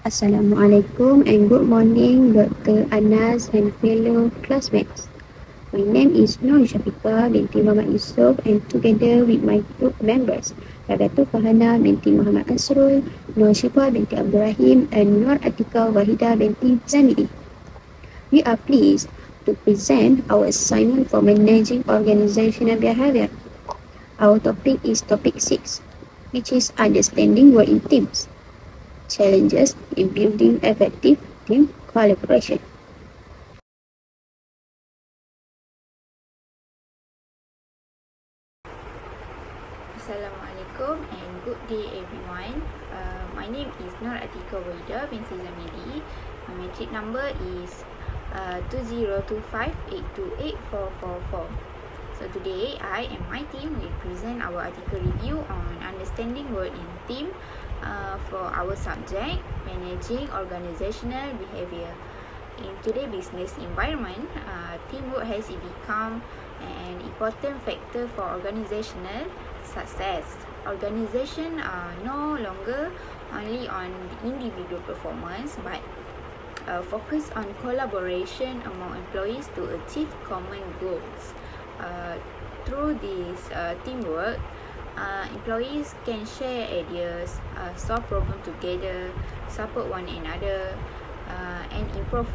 Assalamualaikum and good morning, Dr. Anas and fellow classmates. My name is Nur Syafiqah binti Muhammad Yusof and together with my group members, Radatul Fahana binti Muhammad Asrul, Nur Syifa binti Abdul Rahim and Nur Atika Wahida binti Zamidi. We are pleased to present our assignment for managing organizational behavior. Our topic is topic 6, which is understanding work in teams. Challenges in building effective team collaboration. Assalamualaikum and good day everyone. My name is Nur Atika Wahida binti Zamidi. My metric number is 2025828444. So today I and my team will present our article review on understanding work in team for our subject managing organizational behavior. In today's business environment, teamwork has become an important factor for organizational success. Organizations are no longer only on individual performance but focus on collaboration among employees to achieve common goals. Through this teamwork, employees can share ideas, solve problems together, support one another, and improve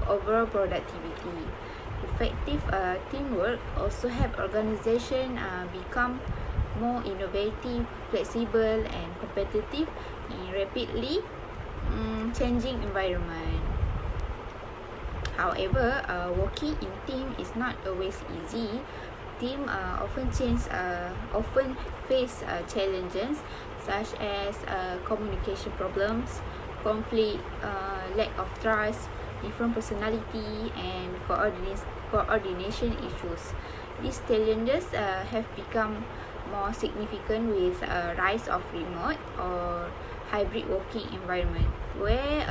overall productivity. Effective teamwork also help organization become more innovative, flexible, and competitive in rapidly changing environment. However, working in team is not always easy. Team often face challenges such as communication problems, conflict, lack of trust, different personality, and coordination issues. These challenges have become more significant with rise of remote or hybrid working environment, where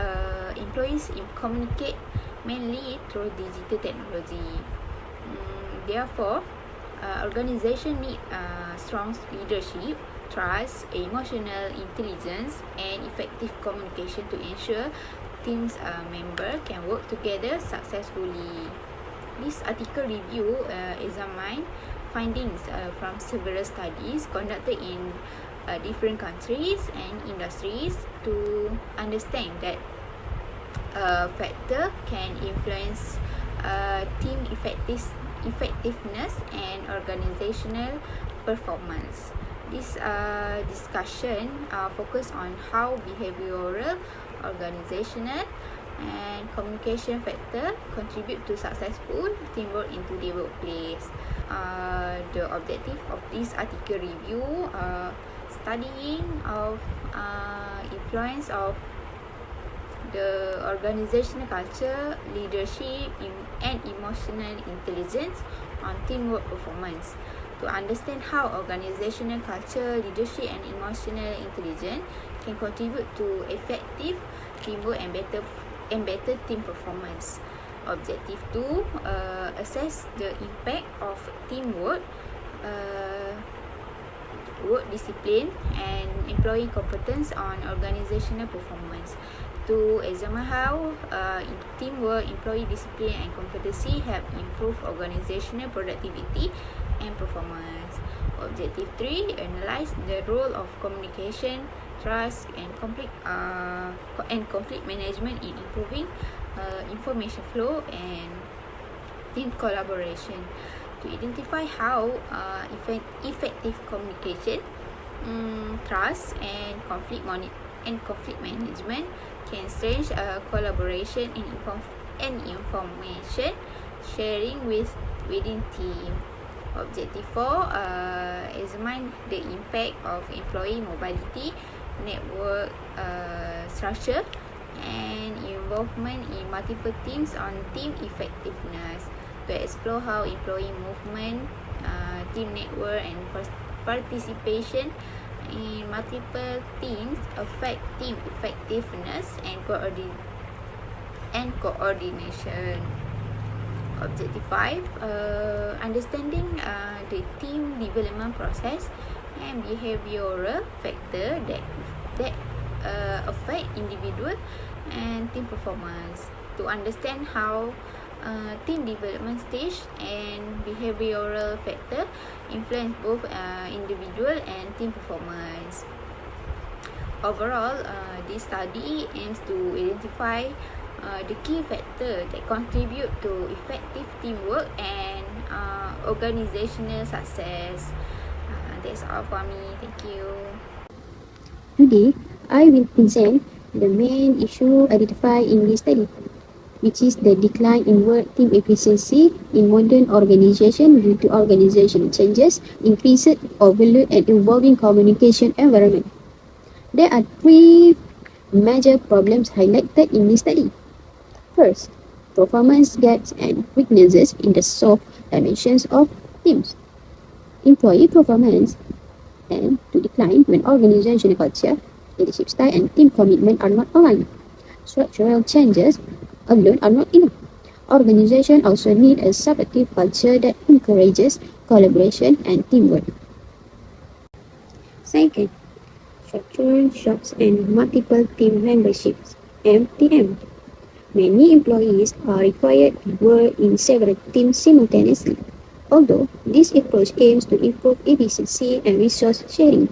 employees communicate mainly through digital technology. Therefore, organization need strong leadership, trust, emotional intelligence, and effective communication to ensure teams member can work together successfully. This article review examine findings from several studies conducted in different countries and industries to understand that factor can influence team effectiveness and organizational performance. This discussion focus on how behavioral, organizational, and communication factor contribute to successful teamwork in today's workplace. The objective of this article review studying of influence of the organizational culture, leadership, and emotional intelligence on teamwork performance. To understand how organizational culture, leadership, and emotional intelligence can contribute to effective teamwork and better team performance. Objective 2, assess the impact of teamwork, work discipline, and employee competence on organizational performance. To examine how teamwork, employee discipline, and competency help improve organizational productivity and performance. Objective 3, analyze the role of communication, trust, and conflict management in improving information flow and team collaboration. To identify how effective communication, trust, and conflict management can strengthen collaboration and information sharing within team. Objective 4, examine the impact of employee mobility, network structure, and involvement in multiple teams on team effectiveness. To explore how employee movement, team network, and participation in multiple teams affect team effectiveness and coordination. Objective 5, understanding the team development process and behavioral factor that affect individual and team performance. To understand how team development stage and behavioral factor influence both individual and team performance. Overall, this study aims to identify the key factors that contribute to effective teamwork and organizational success. That's all for me. Thank you. Today, I will present the main issue identified in this study, which is the decline in work team efficiency in modern organization due to organizational changes, increased overload, and evolving communication environment. There are three major problems highlighted in this study. First, performance gaps and weaknesses in the soft dimensions of teams. Employee performance tend to decline when organizational culture, leadership style, and team commitment are not aligned. Structural changes alone are not enough. Organizations also need a supportive culture that encourages collaboration and teamwork. Second, structural shocks and multiple team memberships, MTM. Many employees are required to work in several teams simultaneously. Although this approach aims to improve efficiency and resource sharing,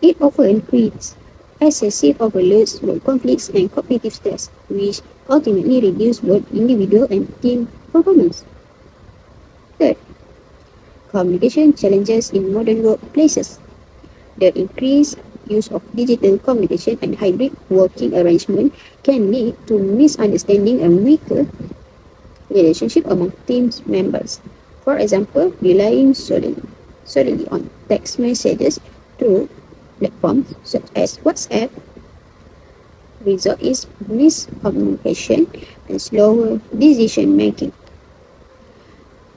it often creates excessive overloads, work conflicts, and cognitive stress, which ultimately reduce both individual and team performance. Third, communication challenges in modern workplaces. The increased use of digital communication and hybrid working arrangement can lead to misunderstanding and weaker relationship among team members. For example, relying solely on text messages through platforms such as WhatsApp result is miscommunication and slower decision making.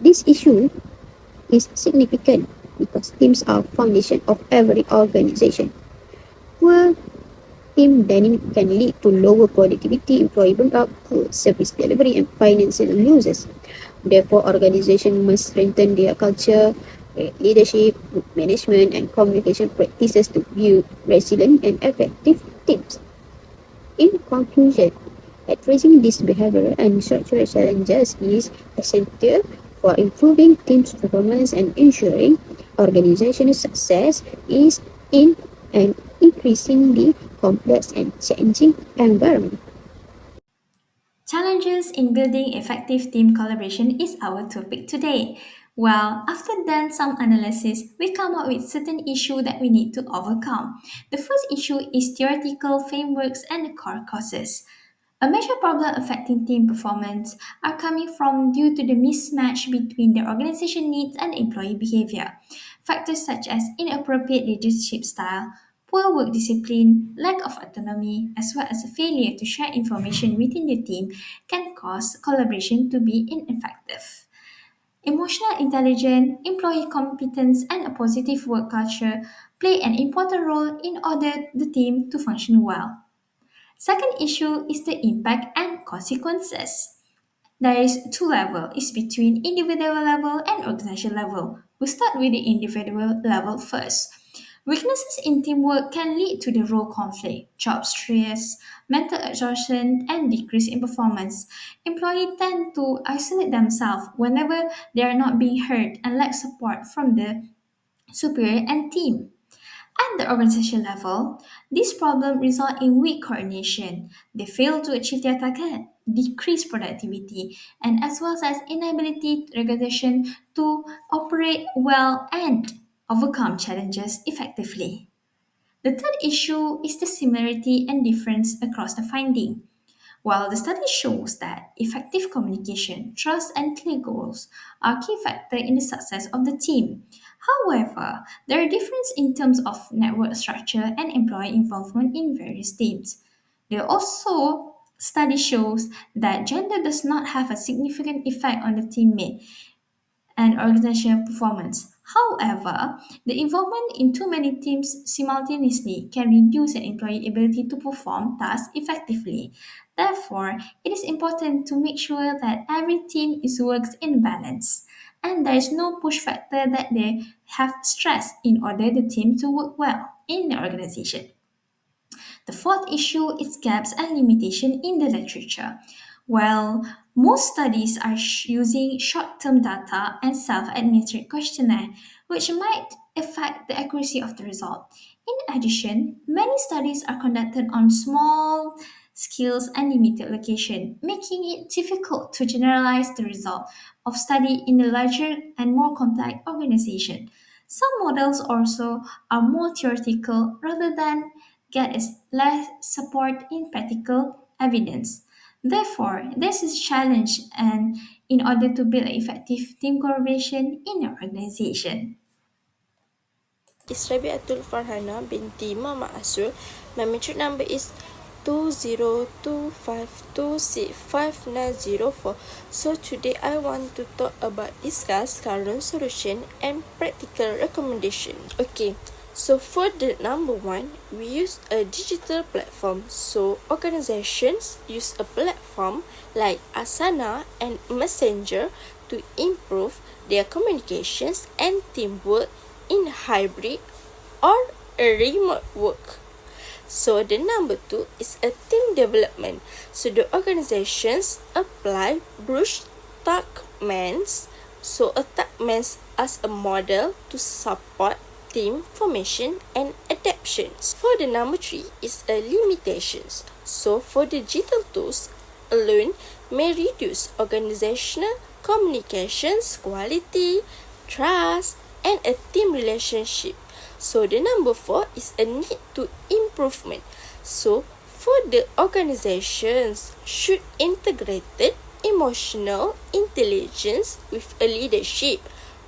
This issue is significant because teams are foundation of every organization. Poor team planning can lead to lower productivity, employee burnout, poor service delivery, and financial losses. Therefore, organizations must strengthen their culture, leadership, management, and communication practices to build resilient and effective teams. In conclusion, addressing these behavioral and structural challenges is essential for improving teams' performance and ensuring organizational success is in an increasingly complex and changing environment. Challenges in building effective team collaboration is our topic today. Well, after done some analysis, we come up with certain issues that we need to overcome. The first issue is theoretical frameworks and core courses. A major problem affecting team performance are coming from due to the mismatch between the organization needs and employee behavior. Factors such as inappropriate leadership style, poor work discipline, lack of autonomy, as well as a failure to share information within the team can cause collaboration to be ineffective. Emotional intelligence, employee competence, and a positive work culture play an important role in order the team to function well. Second issue is the impact and consequences. There is two level, it's between individual level and organization level. We start with the individual level first. Weaknesses in teamwork can lead to the role conflict, job stress, mental exhaustion, and decrease in performance. Employees tend to isolate themselves whenever they are not being heard and lack support from the superior and team. At the organization level, this problem result in weak coordination. They fail to achieve their target, decrease productivity, and as well as inability organization to operate well and overcome challenges effectively. The third issue is the similarity and difference across the finding. While the study shows that effective communication, trust, and clear goals are key factors in the success of the team, however, there are differences in terms of network structure and employee involvement in various teams. There also study shows that gender does not have a significant effect on the teammate and organizational performance. However, the involvement in too many teams simultaneously can reduce an employee's ability to perform tasks effectively. Therefore, it is important to make sure that every team is works in balance and there is no push factor that they have stress in order the team to work well in the organization. The fourth issue is gaps and limitation in the literature. Well, most studies are using short-term data and self-administered questionnaire, which might affect the accuracy of the result. In addition, many studies are conducted on small scales and limited location, making it difficult to generalize the result of study in a larger and more complex organization. Some models also are more theoretical rather than get less support in practical evidence. Therefore, this is a challenge and in order to build effective team collaboration in your organization. Is Rabiatul Farhana binti Mama Asrul. My metric number is 2025265904. So today I want to discuss current solution and practical recommendation. Okay. So for the number one, we use a digital platform. So organizations use a platform like Asana and Messenger to improve their communications and teamwork in hybrid or a remote work. So the number two is a team development. So the organizations apply Bruce Tuckman's. So a Tuckman's as a model to support team formation and adaptations. For the number three is a limitations. So for the digital tools alone may reduce organizational communications quality, trust, and a team relationship. So the number four is a need to improvement. So for the organizations should integrated emotional intelligence with a leadership,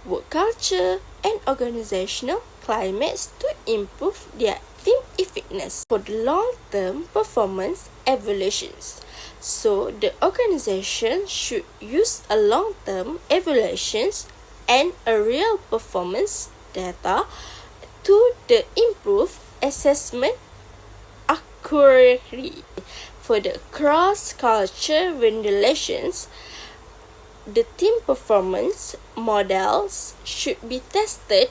work culture, and organizational climates to improve their team effectiveness. For the long-term performance evaluations, so the organization should use a long-term evaluations and a real performance data to the improve assessment accuracy. For the cross-culture relations, the team performance models should be tested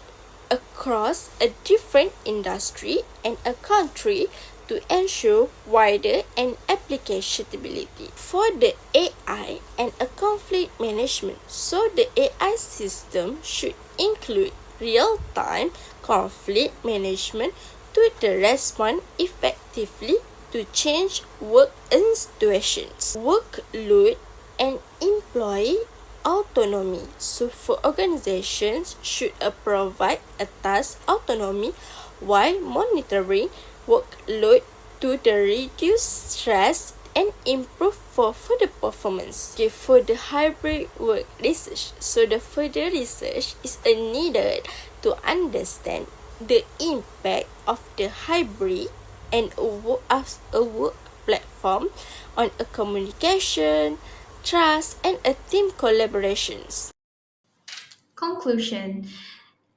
across a different industry and a country to ensure wider and applicability. For the AI and a conflict management, so the AI system should include real-time conflict management to respond effectively to change work situations, workload, and employee autonomy. So for organizations should provide a task autonomy while monitoring workload to reduce stress and improve for further performance. Okay, for the hybrid work research, so the further research is needed to understand the impact of the hybrid and a work platform on a communication, trust, and a team collaborations. Conclusion.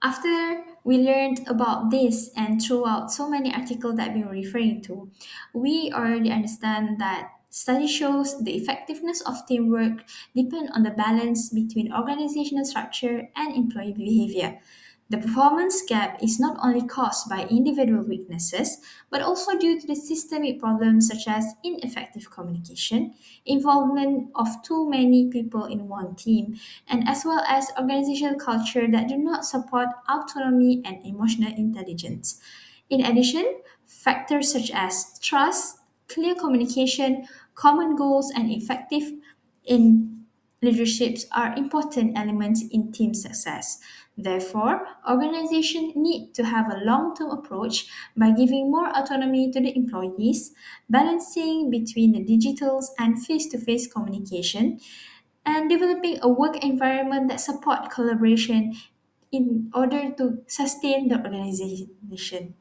After we learned about this and throughout so many articles that we're referring to, we already understand that study shows the effectiveness of teamwork depend on the balance between organizational structure and employee behavior. The performance gap is not only caused by individual weaknesses, but also due to the systemic problems such as ineffective communication, involvement of too many people in one team, and as well as organizational culture that do not support autonomy and emotional intelligence. In addition, factors such as trust, clear communication, common goals, and effective in leaderships are important elements in team success. Therefore, organizations need to have a long-term approach by giving more autonomy to the employees, balancing between the digitals and face-to-face communication, and developing a work environment that support collaboration in order to sustain the organization.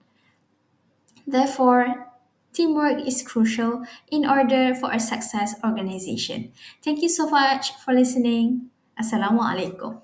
Therefore, teamwork is crucial in order for a success organization. Thank you so much for listening. Assalamualaikum.